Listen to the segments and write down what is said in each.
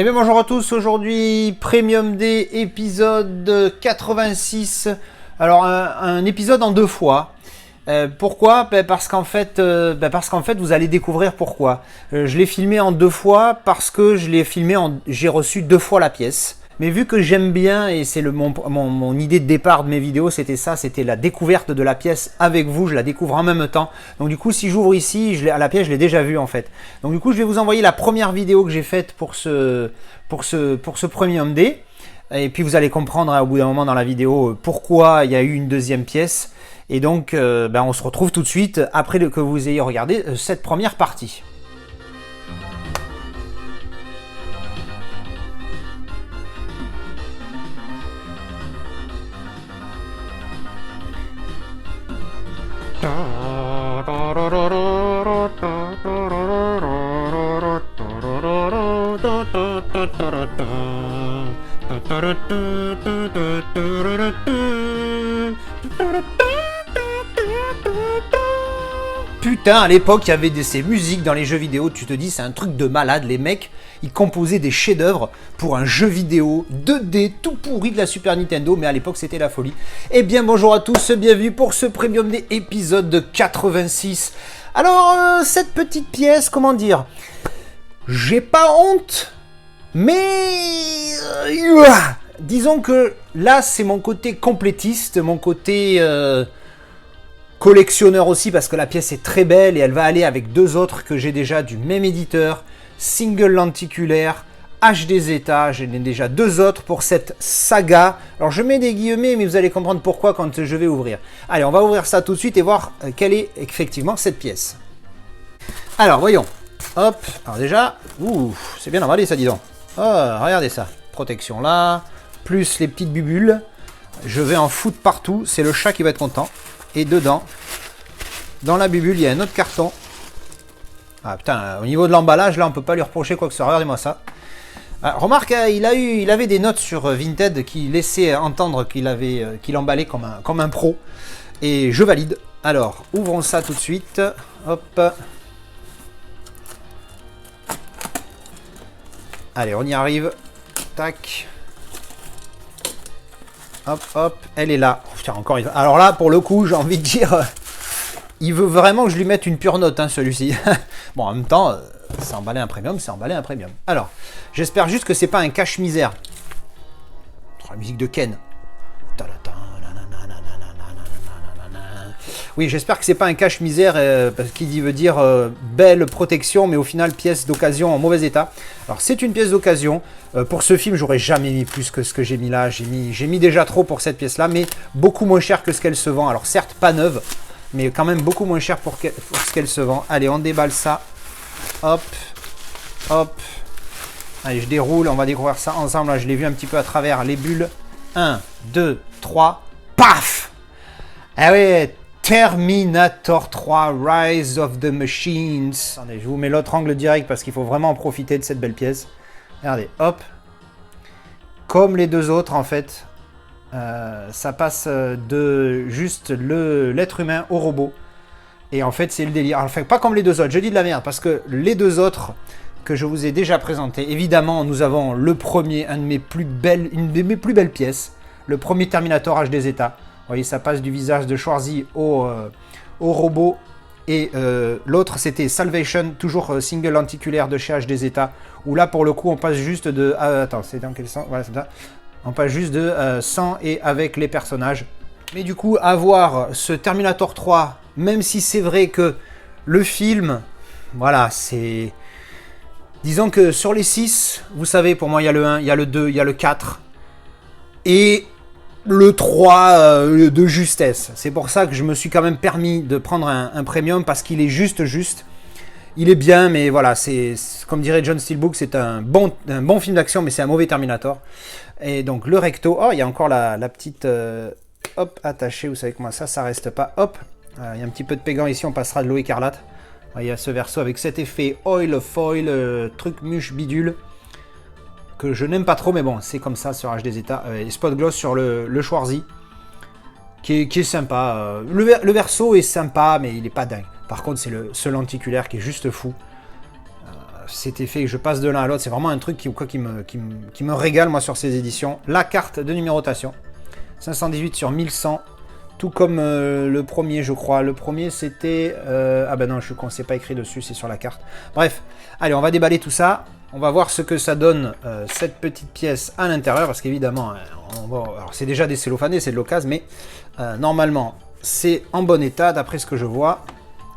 Eh bien bonjour à tous, aujourd'hui Premium Day épisode 86. Alors un épisode en deux fois. Pourquoi? Parce qu'en fait, vous allez découvrir pourquoi. Je l'ai filmé en deux fois parce que j'ai reçu deux fois la pièce. Mais vu que j'aime bien, et c'est mon idée de départ de mes vidéos, c'était ça, c'était la découverte de la pièce avec vous, je la découvre en même temps. Donc du coup, si j'ouvre ici, la pièce, je l'ai déjà vue en fait. Donc du coup, je vais vous envoyer la première vidéo que j'ai faite pour ce Premium Day. Et puis vous allez comprendre au bout d'un moment dans la vidéo pourquoi il y a eu une deuxième pièce. Et donc, on se retrouve tout de suite après que vous ayez regardé cette première partie. Putain, à l'époque, il y avait ces musiques dans les jeux vidéo, tu te dis, c'est un truc de malade, les mecs, ils composaient des chefs-d'œuvre pour un jeu vidéo 2D tout pourri de la Super Nintendo, mais à l'époque, c'était la folie. Eh bien, bonjour à tous, bienvenue pour ce Premium Day épisode 86. Alors, cette petite pièce, comment dire, j'ai pas honte, mais disons que là, c'est mon côté complétiste, mon côté collectionneur aussi, parce que la pièce est très belle et elle va aller avec deux autres que j'ai déjà du même éditeur, single lenticulaire, HD Zeta. J'ai déjà deux autres pour cette saga. Alors je mets des guillemets, mais vous allez comprendre pourquoi quand je vais ouvrir. Allez, on va ouvrir ça tout de suite et voir quelle est effectivement cette pièce. Alors voyons. Hop, alors déjà, c'est bien emballé ça, dis donc. Oh, regardez ça. Protection là, plus les petites bubules. Je vais en foutre partout, c'est le chat qui va être content. Et dedans, dans la bubule, il y a un autre carton. Ah putain, au niveau de l'emballage, là, on peut pas lui reprocher quoi que ce soit. Regardez-moi ça. Ah, remarque, il avait des notes sur Vinted qui laissaient entendre qu'il emballait comme un pro. Et je valide. Alors, ouvrons ça tout de suite. Hop. Allez, on y arrive. Tac. Hop, hop, elle est là. Oh, putain, encore. Alors là, pour le coup, j'ai envie de dire, il veut vraiment que je lui mette une pure note, hein, celui-ci. Bon, en même temps, c'est emballé un premium, c'est emballé un premium. Alors, j'espère juste que c'est pas un cache-misère. La musique de Ken. Oui, j'espère que c'est pas un cache-misère, parce qu'il veut dire belle protection, mais au final, pièce d'occasion en mauvais état. Alors, c'est une pièce d'occasion. Pour ce film, j'aurais jamais mis plus que ce que j'ai mis là. J'ai mis déjà trop pour cette pièce-là, mais beaucoup moins cher que ce qu'elle se vend. Alors, certes, pas neuve, mais quand même beaucoup moins cher pour ce qu'elle se vend. Allez, on déballe ça. Hop, hop. Allez, je déroule, on va découvrir ça ensemble. Là, je l'ai vu un petit peu à travers les bulles. 1, 2, 3, paf! Ah ouais, Terminator 3, Rise of the Machines. Attendez, je vous mets l'autre angle direct parce qu'il faut vraiment en profiter de cette belle pièce. Regardez, hop. Comme les deux autres, en fait, ça passe de juste l'être humain au robot. Et en fait, c'est le délire. Enfin, pas comme les deux autres, je dis de la merde, parce que les deux autres que je vous ai déjà présentés, évidemment, nous avons le premier, une de mes plus belles pièces, le premier Terminator HD Zeta. Vous voyez, ça passe du visage de Schwarzy au robot. Et l'autre, c'était Salvation, toujours single lenticulaire de chez HD Zeta, où là, pour le coup, on passe juste de... attends, c'est dans quel sens? Voilà, c'est ça. On passe juste de sans et avec les personnages. Mais du coup, avoir ce Terminator 3, même si c'est vrai que le film, voilà, c'est... Disons que sur les 6, vous savez, pour moi, il y a le 1, il y a le 2, il y a le 4. Et... le 3 de justesse. C'est pour ça que je me suis quand même permis de prendre un premium, parce qu'il est juste. Il est bien, mais voilà, c'est comme dirait John Steelbook, c'est un bon film d'action, mais c'est un mauvais Terminator. Et donc le recto, oh, il y a encore la petite hop, attachée, vous savez comment ça reste pas, hop. Il y a un petit peu de pégan ici, on passera de l'eau écarlate. Il y a ce verso avec cet effet oil foil, truc muche bidule, que je n'aime pas trop, mais bon, c'est comme ça sur HD Zeta. Et spot gloss sur le Schwarzy, qui est sympa. Le verso est sympa, mais il n'est pas dingue. Par contre, c'est ce lenticulaire qui est juste fou. cet effet que je passe de l'un à l'autre, c'est vraiment un truc qui me régale moi sur ces éditions. La carte de numérotation, 518 sur 1100, tout comme le premier je crois. Le premier c'était... ah ben non, je suis con, c'est pas écrit dessus, c'est sur la carte. Bref, allez, on va déballer tout ça. On va voir ce que ça donne, cette petite pièce à l'intérieur, parce qu'évidemment, alors c'est déjà des cellophanés, c'est de l'occasion, mais normalement, c'est en bon état, d'après ce que je vois.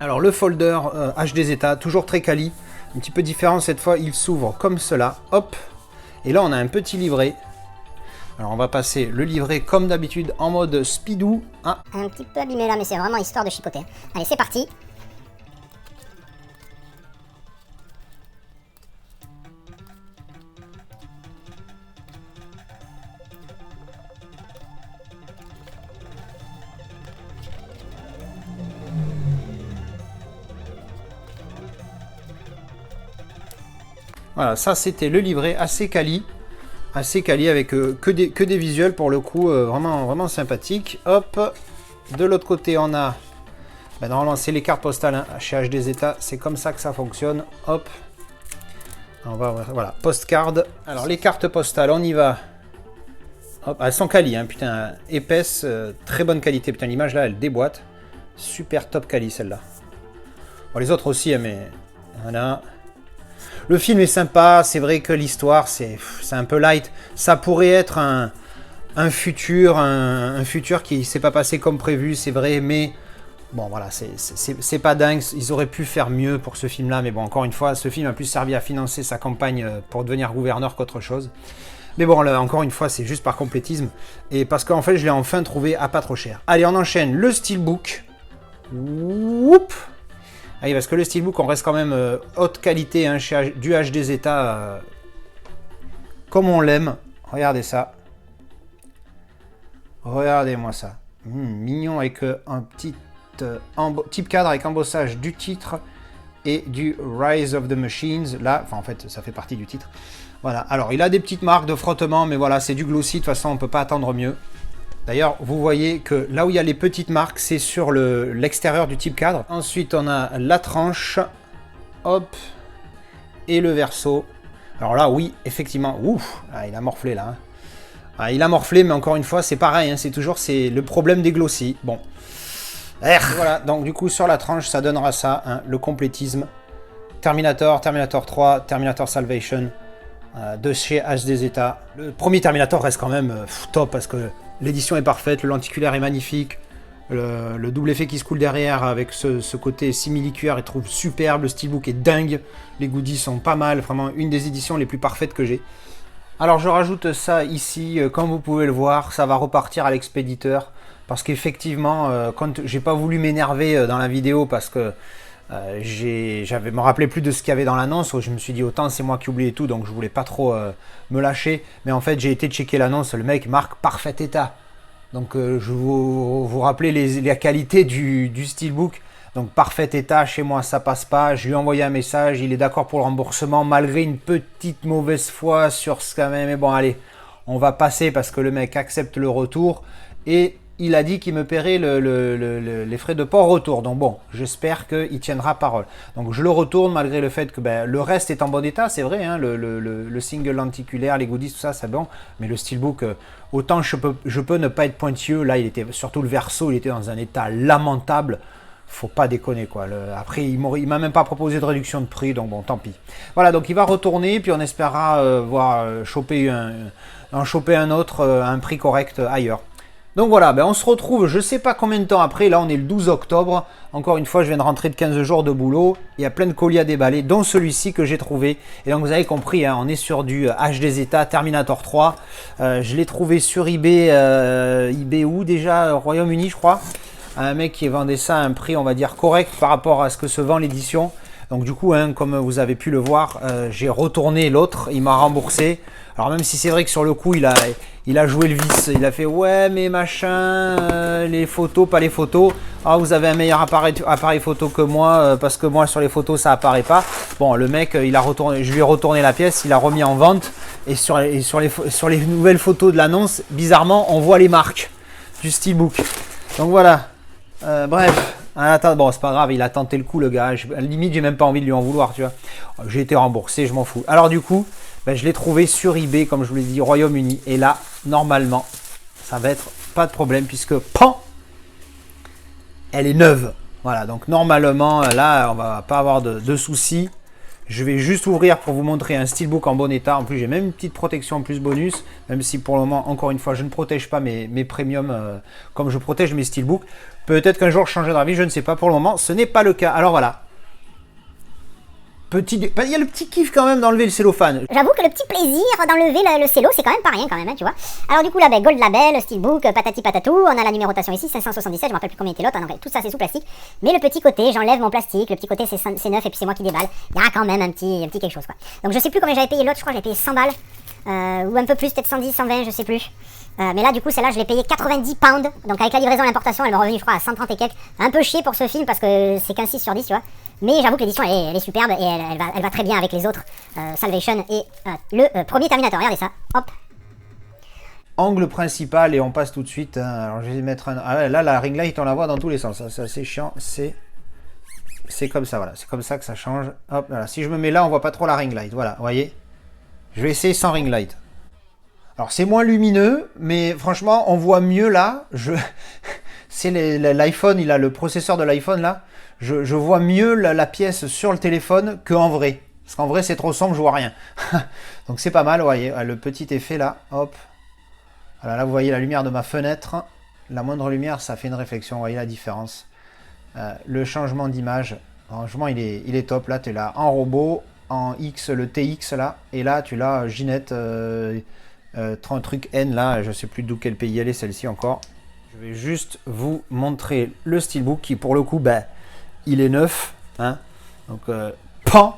Alors, le folder HD Zeta, toujours très quali, un petit peu différent cette fois, il s'ouvre comme cela, hop, et là, on a un petit livret. Alors, on va passer le livret, comme d'habitude, en mode speedoo. Ah. Un petit peu abîmé là, mais c'est vraiment histoire de chipoter. Allez, c'est parti. Voilà, ça c'était le livret assez quali avec que des visuels pour le coup, vraiment sympathique. Hop, de l'autre côté on a, normalement c'est les cartes postales hein, chez HD Zeta, c'est comme ça que ça fonctionne. Hop, on va voir, voilà, postcard. Alors les cartes postales, on y va. Hop, elles sont quali, hein, putain, épaisses, très bonne qualité. Putain, l'image là, elle déboîte. Super top quali celle-là. Bon, les autres aussi, hein, mais voilà. Le film est sympa, c'est vrai que l'histoire, c'est un peu light. Ça pourrait être un futur qui s'est pas passé comme prévu, c'est vrai, mais bon, voilà, c'est pas dingue. Ils auraient pu faire mieux pour ce film-là, mais bon, encore une fois, ce film a plus servi à financer sa campagne pour devenir gouverneur qu'autre chose. Mais bon, là, encore une fois, c'est juste par complétisme, et parce qu'en fait, je l'ai enfin trouvé à pas trop cher. Allez, on enchaîne le steelbook. Whoop! Ah oui, parce que le steelbook, on reste quand même haute qualité hein, chez du HD Zeta, comme on l'aime. Regardez ça. Regardez-moi ça. Mignon avec un petit type cadre avec embossage du titre et du Rise of the Machines. Là, enfin en fait, ça fait partie du titre. Voilà. Alors, il a des petites marques de frottement, mais voilà, c'est du glossy. De toute façon, on ne peut pas attendre mieux. D'ailleurs, vous voyez que là où il y a les petites marques, c'est sur l'extérieur du type cadre. Ensuite, on a la tranche, hop, et le verso. Alors là, oui, effectivement, ouf, ah, il a morflé là. Hein. Ah, il a morflé, mais encore une fois, c'est pareil, hein, c'est le problème des glossy. Bon, voilà, donc du coup, sur la tranche, ça donnera ça, hein, le complétisme. Terminator 3, Terminator Salvation, de chez HD Zeta. Le premier Terminator reste quand même top, parce que l'édition est parfaite, le lenticulaire est magnifique, le double effet qui se coule derrière avec ce côté simili-cuir est trouve superbe, le steelbook est dingue, les goodies sont pas mal, vraiment une des éditions les plus parfaites que j'ai. Alors je rajoute ça ici, comme vous pouvez le voir, ça va repartir à l'expéditeur, parce qu'effectivement, quand j'ai pas voulu m'énerver dans la vidéo, parce que j'avais me rappelais plus de ce qu'il y avait dans l'annonce, je me suis dit autant c'est moi qui oubliais tout, donc je voulais pas trop me lâcher, mais en fait j'ai été checker l'annonce, le mec marque parfait état, donc je vous rappelez la qualité du steelbook, donc parfait état, chez moi ça passe pas, je lui ai envoyé un message, il est d'accord pour le remboursement malgré une petite mauvaise foi sur ce quand même, mais bon allez, on va passer parce que le mec accepte le retour et il a dit qu'il me paierait les frais de port-retour. Donc bon, j'espère qu'il tiendra parole. Donc je le retourne malgré le fait que le reste est en bon état, c'est vrai. Hein, le single lenticulaire, les goodies, tout ça, c'est bon. Mais le steelbook, autant je peux ne pas être pointilleux. Là, il était surtout le verso, il était dans un état lamentable. Faut pas déconner quoi. Après, il m'a même pas proposé de réduction de prix, donc bon, tant pis. Voilà, donc il va retourner, puis on espérera choper un autre à un prix correct ailleurs. Donc voilà, on se retrouve je sais pas combien de temps après, là on est le 12 octobre, encore une fois je viens de rentrer de 15 jours de boulot, il y a plein de colis à déballer, dont celui-ci que j'ai trouvé, et donc vous avez compris, hein, on est sur du HD Zeta Terminator 3, je l'ai trouvé sur eBay, eBay où déjà, Royaume-Uni je crois, un mec qui vendait ça à un prix on va dire correct par rapport à ce que se vend l'édition, donc du coup hein, comme vous avez pu le voir, j'ai retourné l'autre, il m'a remboursé. Alors même si c'est vrai que sur le coup il a joué le vice, il a fait ouais mais machin, les photos, pas les photos, ah vous avez un meilleur appareil photo que moi, parce que moi sur les photos ça apparaît pas. Bon le mec il a retourné, je lui ai retourné la pièce, il a remis en vente, et sur les nouvelles photos de l'annonce, bizarrement on voit les marques du steelbook. Donc voilà, bref, Ah, attends, bon, c'est pas grave, il a tenté le coup, le gars. À la limite, j'ai même pas envie de lui en vouloir, tu vois. J'ai été remboursé, je m'en fous. Alors, du coup, ben, je l'ai trouvé sur eBay, comme je vous l'ai dit, Royaume-Uni. Et là, normalement, ça va être pas de problème, puisque, pan, elle est neuve. Voilà, donc normalement, là, on va pas avoir de soucis. Je vais juste ouvrir pour vous montrer un steelbook en bon état. En plus, j'ai même une petite protection en plus bonus, même si pour le moment, encore une fois, je ne protège pas mes premiums comme je protège mes steelbooks. Peut-être qu'un jour, je changerai d'avis, je ne sais pas. Pour le moment, ce n'est pas le cas. Alors voilà. Il y a le petit kiff quand même d'enlever le cellophane. J'avoue que le petit plaisir d'enlever le cello, c'est quand même pas rien quand même, hein, tu vois. Alors du coup là, ben, Gold Label, Steelbook, patati patatou, on a la numérotation ici, 577, je me rappelle plus combien était l'autre, donc tout ça c'est sous plastique. Mais le petit côté, j'enlève mon plastique, le petit côté c'est neuf et puis c'est moi qui déballe. Il y a quand même un petit quelque chose quoi. Donc je sais plus combien j'avais payé l'autre, je crois que j'avais payé 100 balles, ou un peu plus, peut-être 110, 120, je sais plus. Mais là du coup celle-là je l'ai payé 90 pounds, donc avec la livraison et l'importation elle m'est revenue je crois à 130 et quelques. Un peu chier pour ce film parce que c'est qu'un 6 sur 10 tu vois. Mais j'avoue que l'édition elle est superbe et elle va très bien avec les autres Salvation et le premier Terminator, regardez ça, hop. Angle principal et on passe tout de suite. Hein. Alors je vais mettre un... Ah ouais, là la ring light on la voit dans tous les sens, ça c'est chiant, c'est comme ça, voilà, c'est comme ça que ça change. Hop, voilà. Si je me mets là on voit pas trop la ring light, voilà, vous voyez. Je vais essayer sans ring light. Alors c'est moins lumineux, mais franchement on voit mieux là. C'est l'iPhone, il a le processeur de l'iPhone là. Je vois mieux la pièce sur le téléphone qu'en vrai. Parce qu'en vrai c'est trop sombre, je vois rien. Donc c'est pas mal, vous voyez, le petit effet là, hop. Voilà, là vous voyez la lumière de ma fenêtre. La moindre lumière ça fait une réflexion, vous voyez la différence. Le changement d'image, franchement il est top. Là tu es là en robot, en X, le TX là. Et là tu l'as Ginette. Un truc N là, je sais plus d'où quel pays elle est celle-ci encore. Je vais juste vous montrer le steelbook qui pour le coup, ben, il est neuf. Hein. Donc, pan.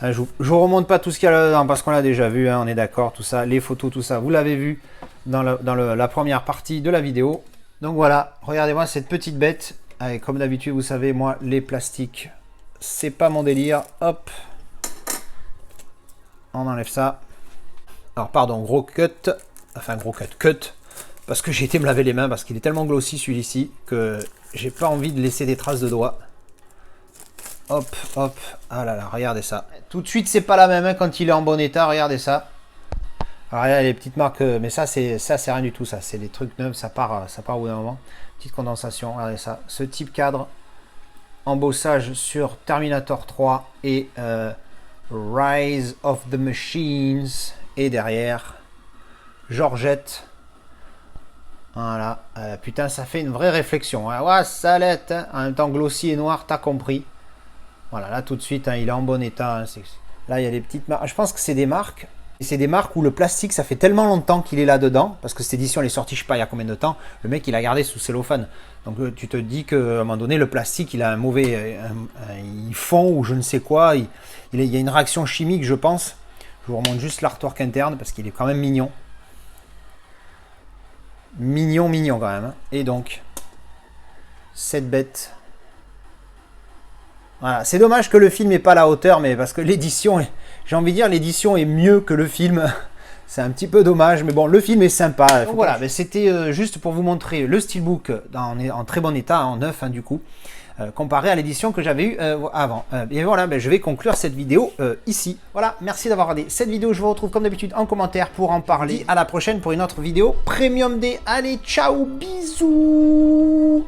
Je vous remonte pas tout ce qu'il y a là-dedans parce qu'on l'a déjà vu, hein, on est d'accord, tout ça, les photos, tout ça, vous l'avez vu dans la première partie de la vidéo. Donc voilà, regardez-moi cette petite bête. Allez, comme d'habitude, vous savez, moi, les plastiques, c'est pas mon délire. Hop. On enlève ça. Alors pardon, gros cut, enfin gros cut, parce que j'ai été me laver les mains, parce qu'il est tellement glossy celui-ci, que j'ai pas envie de laisser des traces de doigts. Hop, hop, ah là là, regardez ça. Tout de suite, c'est pas la même hein, quand il est en bon état, regardez ça. Alors regardez les petites marques, mais ça c'est rien du tout, ça, c'est des trucs neufs, ça part au bout d'un moment. Petite condensation, regardez ça. Ce type cadre, embossage sur Terminator 3 et Rise of the Machines. Et derrière, Georgette. Voilà. Putain, ça fait une vraie réflexion. Hein. Ouais, ça l'est. Hein. En même temps, glossy et noir, t'as compris. Voilà, là tout de suite, hein, il est en bon état. Hein. Là, il y a des petites marques. Je pense que c'est des marques. Et c'est des marques où le plastique, ça fait tellement longtemps qu'il est là-dedans. Parce que cette édition, elle est sortie, je sais pas, il y a combien de temps. Le mec, il a gardé sous cellophane. Donc, tu te dis qu'à un moment donné, le plastique, il a un mauvais... il fond ou je ne sais quoi. Il y a une réaction chimique, je pense. Je vous remonte juste l'artwork interne parce qu'il est quand même mignon. Mignon, mignon quand même. Hein. Et donc, cette bête. Voilà, c'est dommage que le film n'est pas à la hauteur, mais parce que l'édition, j'ai envie de dire, l'édition est mieux que le film. C'est un petit peu dommage, mais bon, le film est sympa. Donc voilà, c'était juste pour vous montrer le steelbook en très bon état, en neuf hein, du coup. Comparé à l'édition que j'avais eue avant. Et voilà, je vais conclure cette vidéo ici. Voilà, merci d'avoir regardé cette vidéo. Je vous retrouve comme d'habitude en commentaire pour en parler. À la prochaine pour une autre vidéo Premium Day. Allez, ciao, bisous.